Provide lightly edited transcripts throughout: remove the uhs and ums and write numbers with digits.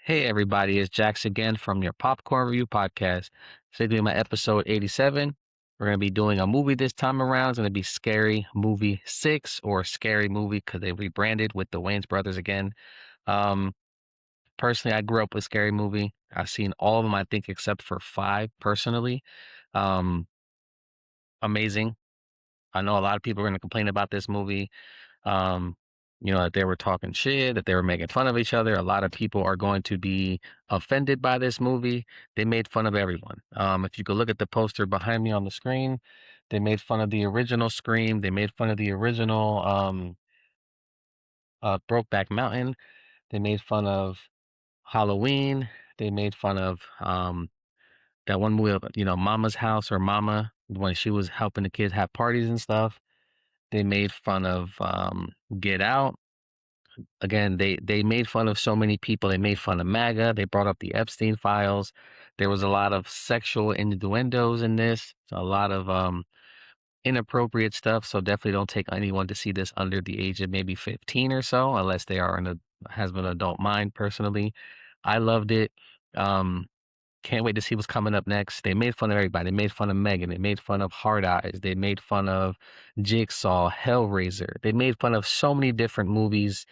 Hey everybody, it's Jax again from your Popcorn Review Podcast. Today doing my episode 87. We're going to be doing a movie this time around. It's going to be Scary Movie 6 or Scary Movie because they rebranded with the Waynes brothers again. Um, Personally, I grew up with Scary Movie. I've seen all of them, I think, except for 5 personally. Um, Amazing. I know a lot of people are going to complain about this movie. Um, that they were talking shit, that they were making fun of each other. A lot of people are going to be offended by this movie. They made fun of everyone. If you could look at the poster behind me on the screen, they made fun of the original Scream. They made fun of the original Brokeback Mountain. They made fun of Halloween. They made fun of that one movie, Mama's House or Mama, when she was helping the kids have parties and stuff. They made fun of Get Out. Again, they made fun of so many people. They made fun of MAGA. They brought up the Epstein files. There was a lot of sexual innuendos in this. A lot of inappropriate stuff. So definitely don't take anyone to see this under the age of maybe 15 or so, unless they are has an adult mind. Personally, I loved it. Um, can't wait to see what's coming up next. They made fun of everybody. They made fun of Megan. They made fun of Hard Eyes. They made fun of Jigsaw, Hellraiser. They made fun of so many different movies,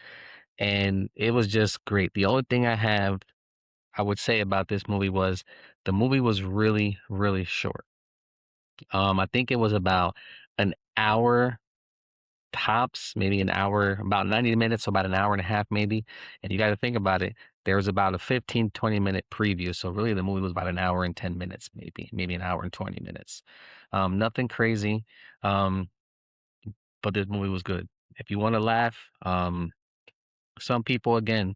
and it was just great. The only thing I would say about this movie was the movie was really, really short. I think it was about an hour tops, maybe an hour, about 90 minutes, so about an hour and a half maybe. And you got to think about it. There was about a 15, 20-minute preview. So really the movie was about an hour and 10 minutes, maybe an hour and 20 minutes. Nothing crazy. Um, but this movie was good. If you want to laugh, some people, again,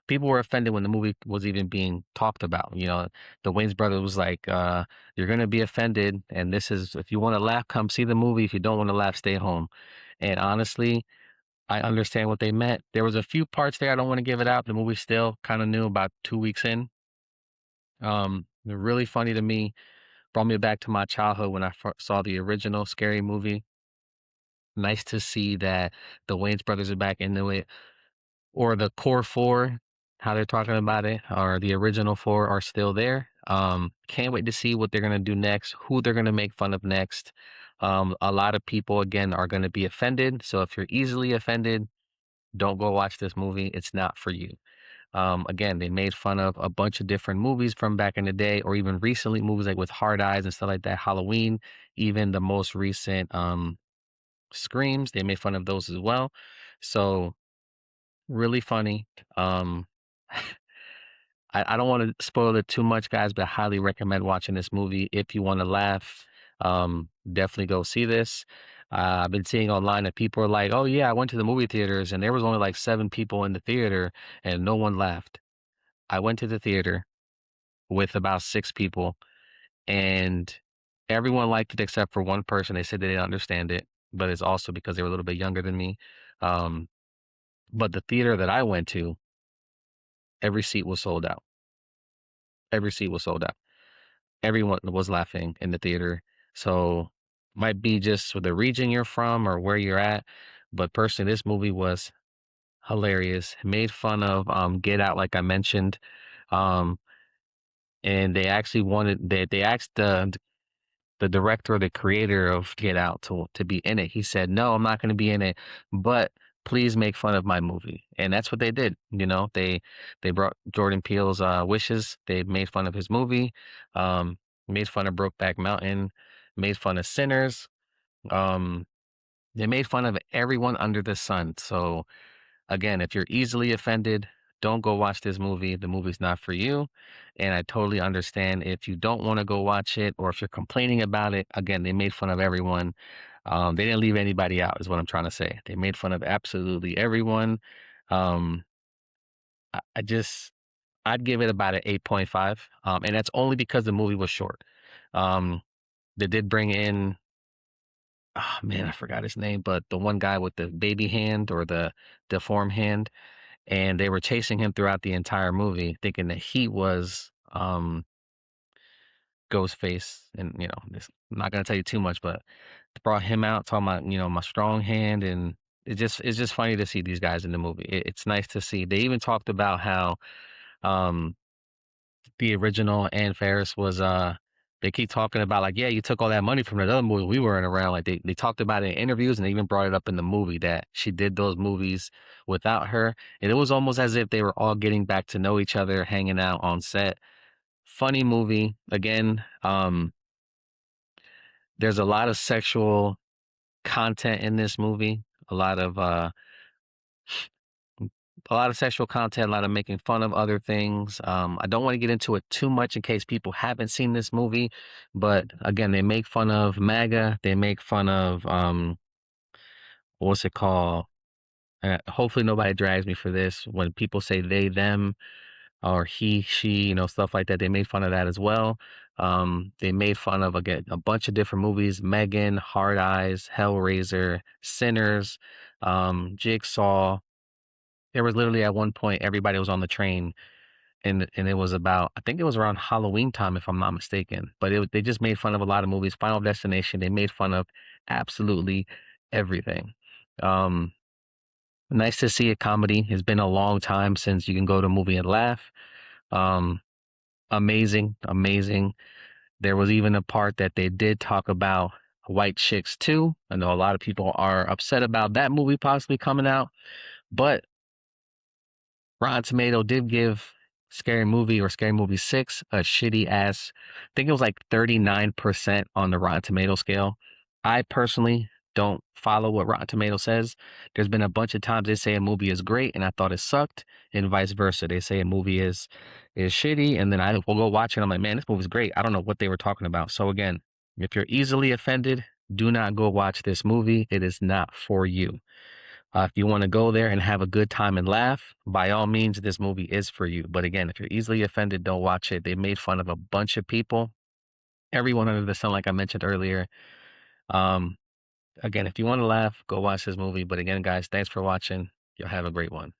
people were offended when the movie was even being talked about. The Wayne's brother was like, you're gonna be offended, and this is, if you want to laugh, come see the movie. If you don't want to laugh, stay home. And honestly, I understand what they meant. There was a few parts there I don't want to give it out. The movie still kind of new about 2 weeks in. They're really funny to me. Brought me back to my childhood when I saw the original Scary Movie. Nice to see that the Wayne's brothers are back into it, or the core four, how they're talking about it, or the original four are still there. Can't wait to see what they're gonna do next, who they're gonna make fun of next. A lot of people again are gonna be offended. So if you're easily offended, don't go watch this movie. It's not for you. Again, they made fun of a bunch of different movies from back in the day, or even recently movies like with Hard Eyes and stuff like that. Halloween, even the most recent Screams, they made fun of those as well. So really funny. Um, I don't want to spoil it too much, guys, but I highly recommend watching this movie if you want to laugh. Definitely go see this. I've been seeing online that people are like, "Oh yeah, I went to the movie theaters and there was only like 7 people in the theater and no one laughed." I went to the theater with about 6 people, and everyone liked it except for one person. They said they didn't understand it, but it's also because they were a little bit younger than me. Um, but the theater that I went to, every seat was sold out. Every seat was sold out. Everyone was laughing in the theater. So might be just for the region you're from or where you're at. But personally, this movie was hilarious. Made fun of Get Out, like I mentioned. Um, and they actually they asked the director or the creator of Get Out to be in it. He said, "No, I'm not going to be in it, but please make fun of my movie." And that's what they did. They brought Jordan Peele's Wishes. They made fun of his movie, made fun of Brokeback Mountain, made fun of Sinners. Um, they made fun of everyone under the sun. So again, if you're easily offended, don't go watch this movie. The movie's not for you. And I totally understand if you don't want to go watch it or if you're complaining about it. Again, they made fun of everyone. They didn't leave anybody out, is what I'm trying to say. They made fun of absolutely everyone. Um, I just, I'd give it about an 8.5. And that's only because the movie was short. Um, they did bring in, oh man, I forgot his name, but the one guy with the baby hand or the deformed hand, and they were chasing him throughout the entire movie, thinking that he was Ghostface. And I'm not gonna tell you too much, but they brought him out talking about my strong hand, and it's just funny to see these guys in the movie. It's nice to see. They even talked about how Um, the original Ann Faris was they keep talking about like, yeah, you took all that money from that other movie we weren't around. Like they talked about it in interviews and they even brought it up in the movie that she did those movies without her. And it was almost as if they were all getting back to know each other, hanging out on set. Funny movie. Again, there's a lot of sexual content in this movie. A lot of sexual content, a lot of making fun of other things. I don't want to get into it too much in case people haven't seen this movie, but again, they make fun of MAGA. They make fun of what's it called? Hopefully, nobody drags me for this. When people say they, them, or he, she, stuff like that, they made fun of that as well. They made fun of again a bunch of different movies: Megan, Hard Eyes, Hellraiser, Sinners, Jigsaw. There was literally at one point everybody was on the train and it was about I think it was around Halloween time if I'm not mistaken. But they just made fun of a lot of movies. Final Destination, they made fun of absolutely everything. Um Nice to see a comedy. It's been a long time since you can go to a movie and laugh. Um Amazing, amazing. There was even a part that they did talk about White Chicks too. I know a lot of people are upset about that movie possibly coming out, but Rotten Tomato did give Scary Movie or Scary Movie 6 a shitty ass. I think it was like 39% on the Rotten Tomato scale. I personally don't follow what Rotten Tomato says. There's been a bunch of times they say a movie is great and I thought it sucked, and vice versa. They say a movie is shitty, and then I will go watch it. I'm like, man, this movie's great. I don't know what they were talking about. So again, if you're easily offended, do not go watch this movie. It is not for you. If you want to go there and have a good time and laugh, by all means, this movie is for you. But again, if you're easily offended, don't watch it. They made fun of a bunch of people, everyone under the sun, like I mentioned earlier. Um, Again, if you want to laugh, go watch this movie. But again, guys, thanks for watching. You'll have a great one.